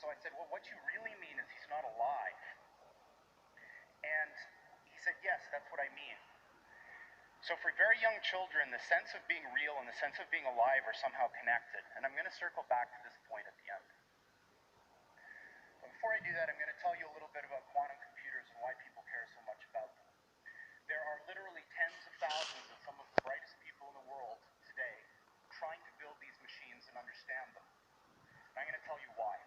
So I said, well, what you really mean is he's not alive. And he said, yes, that's what I mean. So for very young children, the sense of being real and the sense of being alive are somehow connected. And I'm going to circle back to this point at the end. But before I do that, I'm going to tell you a little bit about quantum computers and why people care so much about them. There are literally tens of thousands of some of the brightest people in the world today trying to build these machines and understand them. And I'm going to tell you why.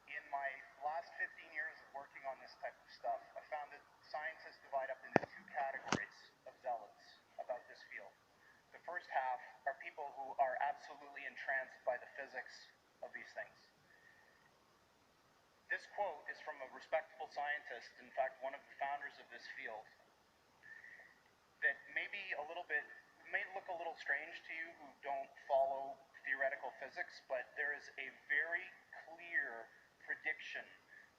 In my last 15 years of working on this type of stuff, I found that scientists divide up into two categories of zealots about this field. The first half are people who are absolutely entranced by the physics of these things. This quote is from a respectable scientist, in fact, one of the founders of this field, that may look a little strange to you who don't follow theoretical physics, but there is a very clear prediction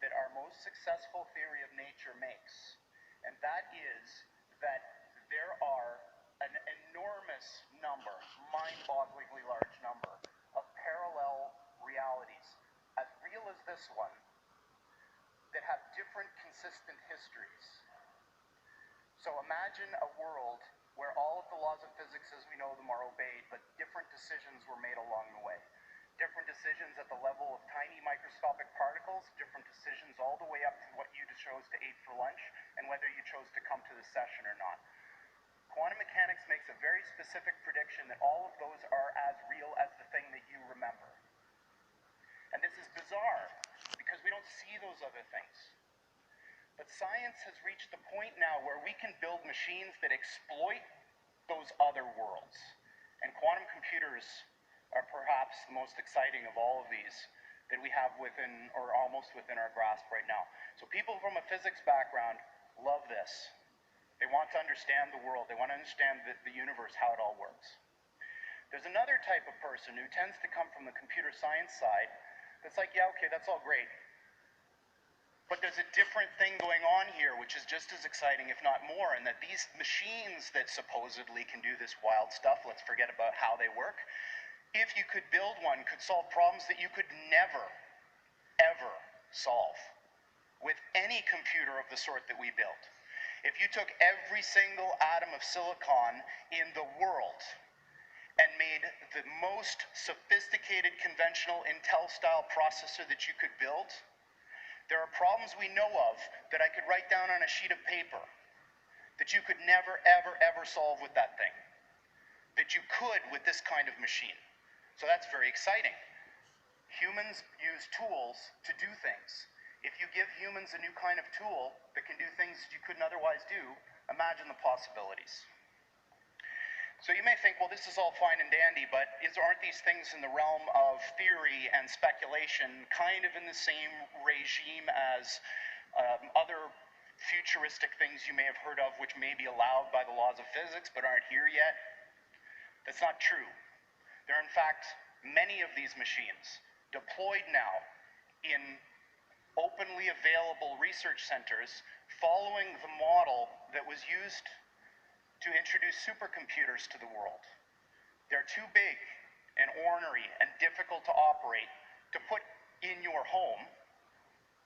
that our most successful theory of nature makes, and that is that there are an enormous number, mind-bogglingly large number, of parallel realities, as real as this one, that have different consistent histories. So imagine a world where all of the laws of physics as we know them are obeyed, but different decisions were made along the way. Different decisions at the level of tiny microscopic particles, different decisions all the way up to what you chose to eat for lunch, and whether you chose to come to the session or not. Quantum mechanics makes a very specific prediction that all of those are as real as the thing that you remember. And this is bizarre, because we don't see those other things. But science has reached the point now where we can build machines that exploit those other worlds. And quantum computers are perhaps the most exciting of all of these that we have within, or almost within our grasp right now. So people from a physics background love this. They want to understand the world. They want to understand the universe, how it all works. There's another type of person who tends to come from the computer science side that's like, yeah, okay, that's all great. But there's a different thing going on here, which is just as exciting, if not more, and that these machines that supposedly can do this wild stuff, let's forget about how they work, if you could build one, could solve problems that you could never, ever solve with any computer of the sort that we built. If you took every single atom of silicon in the world and made the most sophisticated conventional Intel-style processor that you could build, there are problems we know of that I could write down on a sheet of paper that you could never, ever, ever solve with that thing, that you could with this kind of machine. So that's very exciting. Humans use tools to do things. If you give humans a new kind of tool that can do things you couldn't otherwise do, imagine the possibilities. So you may think, well, this is all fine and dandy, but aren't these things in the realm of theory and speculation kind of in the same regime as other futuristic things you may have heard of which may be allowed by the laws of physics but aren't here yet? That's not true. There are in fact many of these machines deployed now in openly available research centers following the model that was used to introduce supercomputers to the world. They're too big and ornery and difficult to operate to put in your home,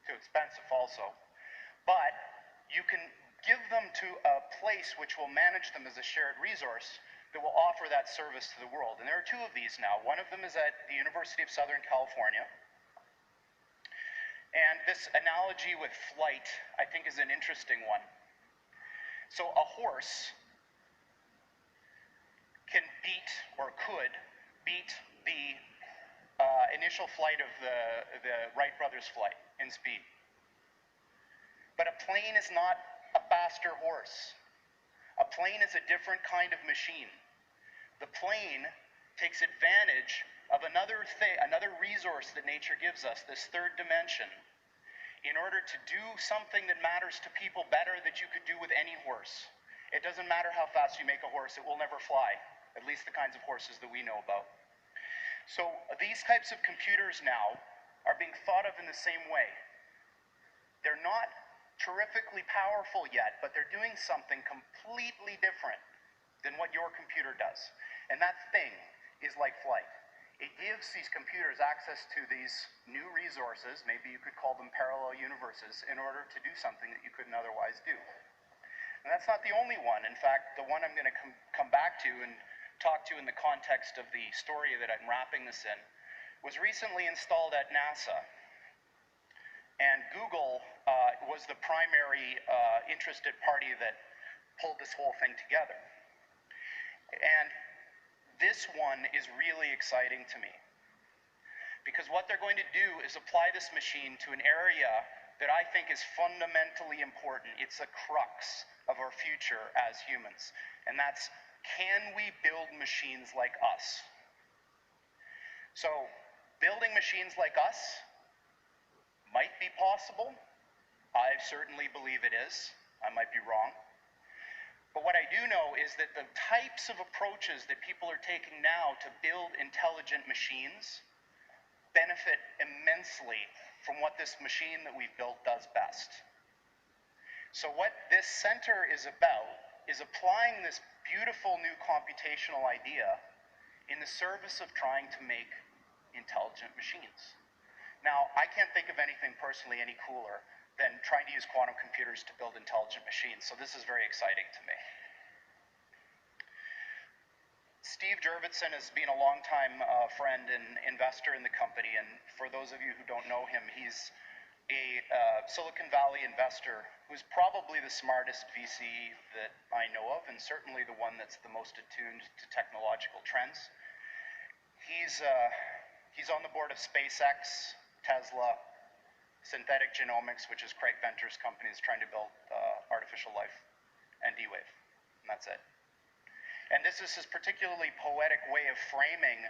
too expensive also, but you can give them to a place which will manage them as a shared resource that will offer that service to the world. And there are two of these now. One of them is at the University of Southern California. And this analogy with flight, I think, is an interesting one. So a horse can beat, or could beat, the initial flight of the Wright brothers' flight in speed. But a plane is not a faster horse. A plane is a different kind of machine. The plane takes advantage of another resource that nature gives us, this third dimension, in order to do something that matters to people better that you could do with any horse. It doesn't matter how fast you make a horse, it will never fly, at least the kinds of horses that we know about. So these types of computers now are being thought of in the same way. They're not terrifically powerful yet, but they're doing something completely different than what your computer does. And that thing is like flight. It gives these computers access to these new resources, maybe you could call them parallel universes, in order to do something that you couldn't otherwise do. And that's not the only one. In fact, the one I'm going to come back to and talk to in the context of the story that I'm wrapping this in was recently installed at NASA. And Google was the primary interested party that pulled this whole thing together. And this one is really exciting to me, because what they're going to do is apply this machine to an area that I think is fundamentally important. It's a crux of our future as humans, and that's, can we build machines like us? So, building machines like us might be possible. I certainly believe it is. I might be wrong. But what I do know is that the types of approaches that people are taking now to build intelligent machines benefit immensely from what this machine that we've built does best. So what this center is about is applying this beautiful new computational idea in the service of trying to make intelligent machines. Now, I can't think of anything personally any cooler than trying to use quantum computers to build intelligent machines, so this is very exciting to me. Steve Jurvetson has been a long-time friend and investor in the company, and for those of you who don't know him, he's a Silicon Valley investor who's probably the smartest VC that I know of, and certainly the one that's the most attuned to technological trends. He's on the board of SpaceX, Tesla, Synthetic Genomics, which is Craig Venter's company, is trying to build artificial life, and D-Wave, and that's it. And this is his particularly poetic way of framing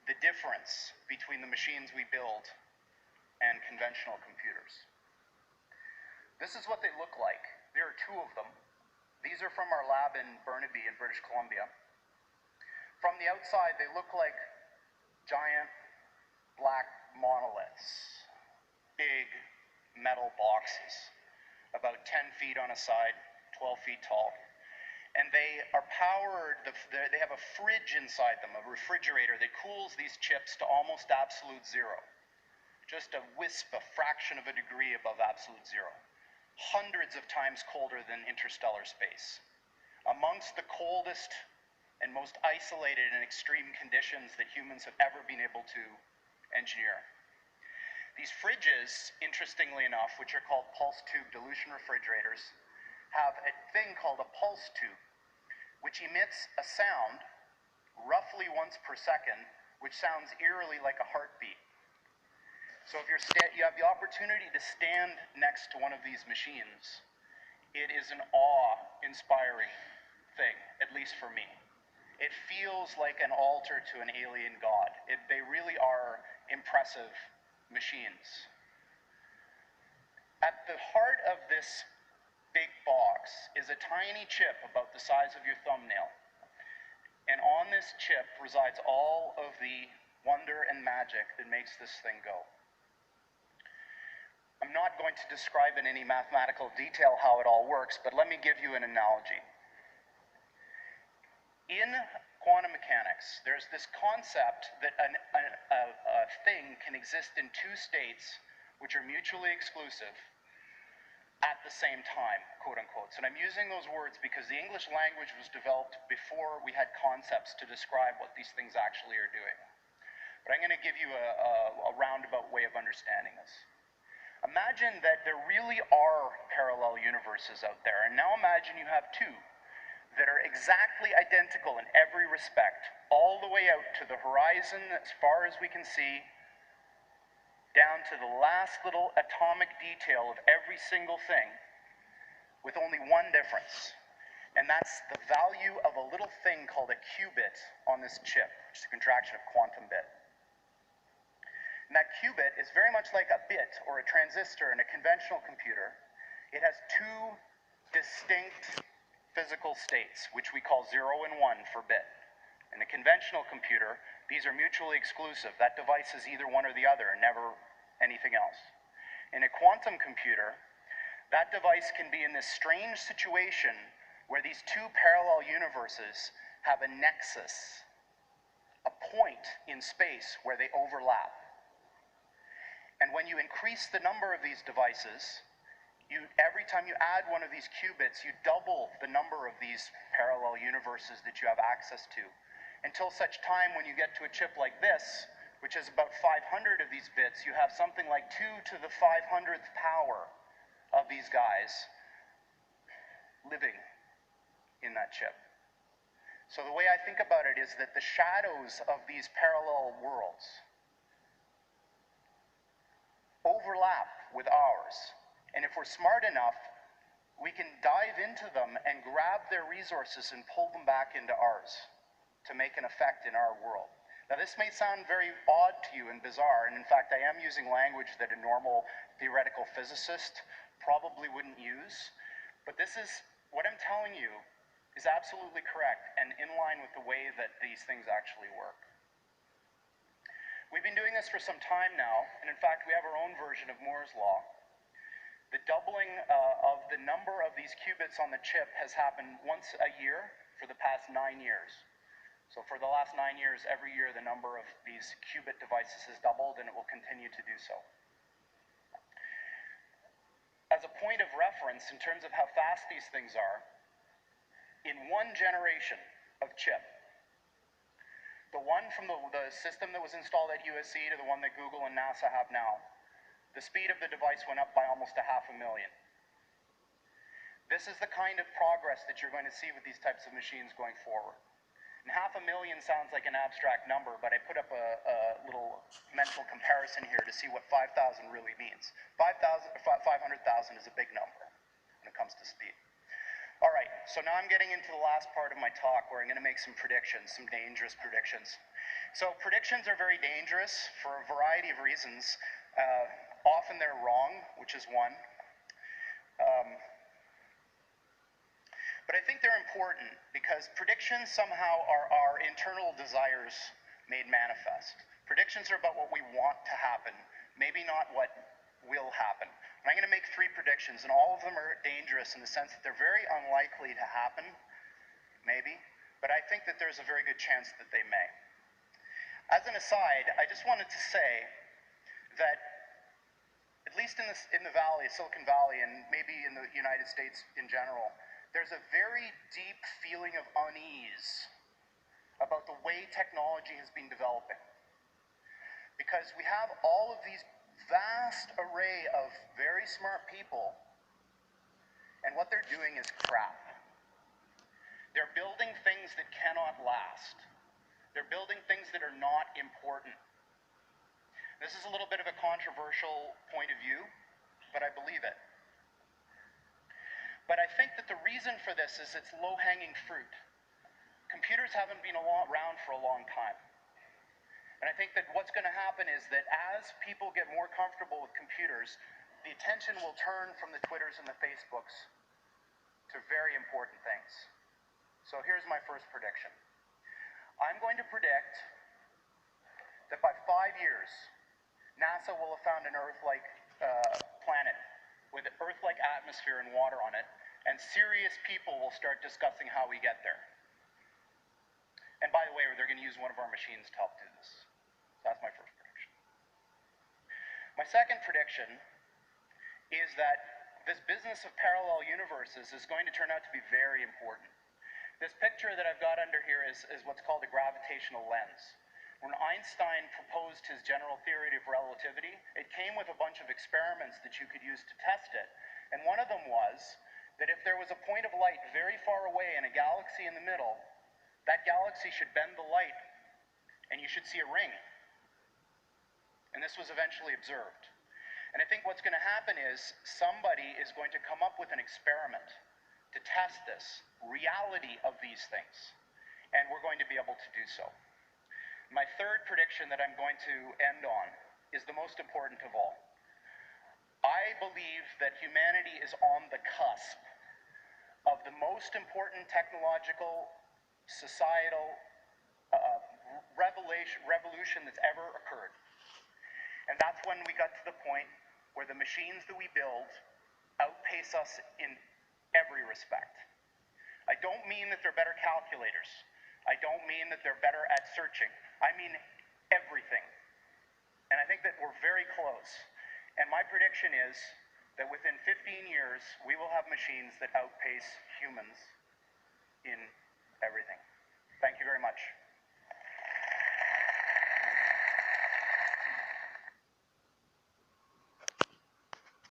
the difference between the machines we build and conventional computers. This is what they look like. There are two of them. These are from our lab in Burnaby in British Columbia. From the outside, they look like giant black monoliths. Big metal boxes, about 10 feet on a side, 12 feet tall. And they are powered, they have a fridge inside them, a refrigerator that cools these chips to almost absolute zero. Just a wisp, a fraction of a degree above absolute zero. Hundreds of times colder than interstellar space. Amongst the coldest and most isolated and extreme conditions that humans have ever been able to engineer. These fridges, interestingly enough, which are called pulse tube dilution refrigerators, have a thing called a pulse tube, which emits a sound roughly once per second, which sounds eerily like a heartbeat. So if you have the opportunity to stand next to one of these machines, it is an awe-inspiring thing, at least for me. It feels like an altar to an alien god. They really are impressive machines. At the heart of this big box is a tiny chip about the size of your thumbnail. And on this chip resides all of the wonder and magic that makes this thing go. I'm not going to describe in any mathematical detail how it all works, but let me give you an analogy. In quantum mechanics, there's this concept that a thing can exist in two states which are mutually exclusive at the same time, quote unquote. And I'm using those words because the English language was developed before we had concepts to describe what these things actually are doing. But I'm going to give you a roundabout way of understanding this. Imagine that there really are parallel universes out there, and now imagine you have two that are exactly identical in every respect, all the way out to the horizon as far as we can see, down to the last little atomic detail of every single thing, with only one difference. And that's the value of a little thing called a qubit on this chip, which is a contraction of quantum bit. And that qubit is very much like a bit or a transistor in a conventional computer. It has two distinct physical states, which we call 0 and 1 for bit. In a conventional computer, these are mutually exclusive. That device is either one or the other, and never anything else. In a quantum computer, that device can be in this strange situation where these two parallel universes have a nexus, a point in space where they overlap. And when you increase the number of these devices, every time you add one of these qubits, you double the number of these parallel universes that you have access to, until such time when you get to a chip like this, which is about 500 of these bits, you have something like 2 to the 500th power of these guys living in that chip. So the way I think about it is that the shadows of these parallel worlds overlap with ours. And if we're smart enough, we can dive into them and grab their resources and pull them back into ours to make an effect in our world. Now, this may sound very odd to you and bizarre, and in fact, I am using language that a normal theoretical physicist probably wouldn't use, but this is, what I'm telling you is absolutely correct and in line with the way that these things actually work. We've been doing this for some time now, and in fact, we have our own version of Moore's Law. The doubling of the number of these qubits on the chip has happened once a year for the past 9 years. So for the last 9 years, every year the number of these qubit devices has doubled, and it will continue to do so. As a point of reference in terms of how fast these things are, in one generation of chip, the one from the system that was installed at USC to the one that Google and NASA have now, the speed of the device went up by almost 500,000. This is the kind of progress that you're going to see with these types of machines going forward. And 500,000 sounds like an abstract number, but I put up a little mental comparison here to see what 5,000 really means. 500,000 is a big number when it comes to speed. All right, so now I'm getting into the last part of my talk where I'm going to make some predictions, some dangerous predictions. So predictions are very dangerous for a variety of reasons. Often they're wrong, which is one. But I think they're important because predictions somehow are our internal desires made manifest. Predictions are about what we want to happen, maybe not what will happen. And I'm going to make 3 predictions, and all of them are dangerous in the sense that they're very unlikely to happen, maybe, but I think that there's a very good chance that they may. As an aside, I just wanted to say that at least in the valley, Silicon Valley, and maybe in the United States in general, there's a very deep feeling of unease about the way technology has been developing. Because we have all of these vast array of very smart people, and what they're doing is crap. They're building things that cannot last. They're building things that are not important. This is a little bit of a controversial point of view, but I believe it. But I think that the reason for this is it's low-hanging fruit. Computers haven't been around for a long time. And I think that what's going to happen is that as people get more comfortable with computers, the attention will turn from the Twitters and the Facebooks to very important things. So here's my first prediction. I'm going to predict that by 5 years, NASA will have found an Earth-like planet with an Earth-like atmosphere and water on it, and serious people will start discussing how we get there. And by the way, they're going to use one of our machines to help do this. So that's my first prediction. My second prediction is that this business of parallel universes is going to turn out to be very important. This picture that I've got under here is what's called a gravitational lens. When Einstein proposed his general theory of relativity, it came with a bunch of experiments that you could use to test it. And one of them was that if there was a point of light very far away and a galaxy in the middle, that galaxy should bend the light and you should see a ring. And this was eventually observed. And I think what's going to happen is somebody is going to come up with an experiment to test this reality of these things. And we're going to be able to do so. My third prediction that I'm going to end on is the most important of all. I believe that humanity is on the cusp of the most important technological, societal revolution that's ever occurred. And that's when we got to the point where the machines that we build outpace us in every respect. I don't mean that they're better calculators. I don't mean that they're better at searching. I mean everything. And I think that we're very close. And my prediction is that within 15 years, we will have machines that outpace humans in everything. Thank you very much.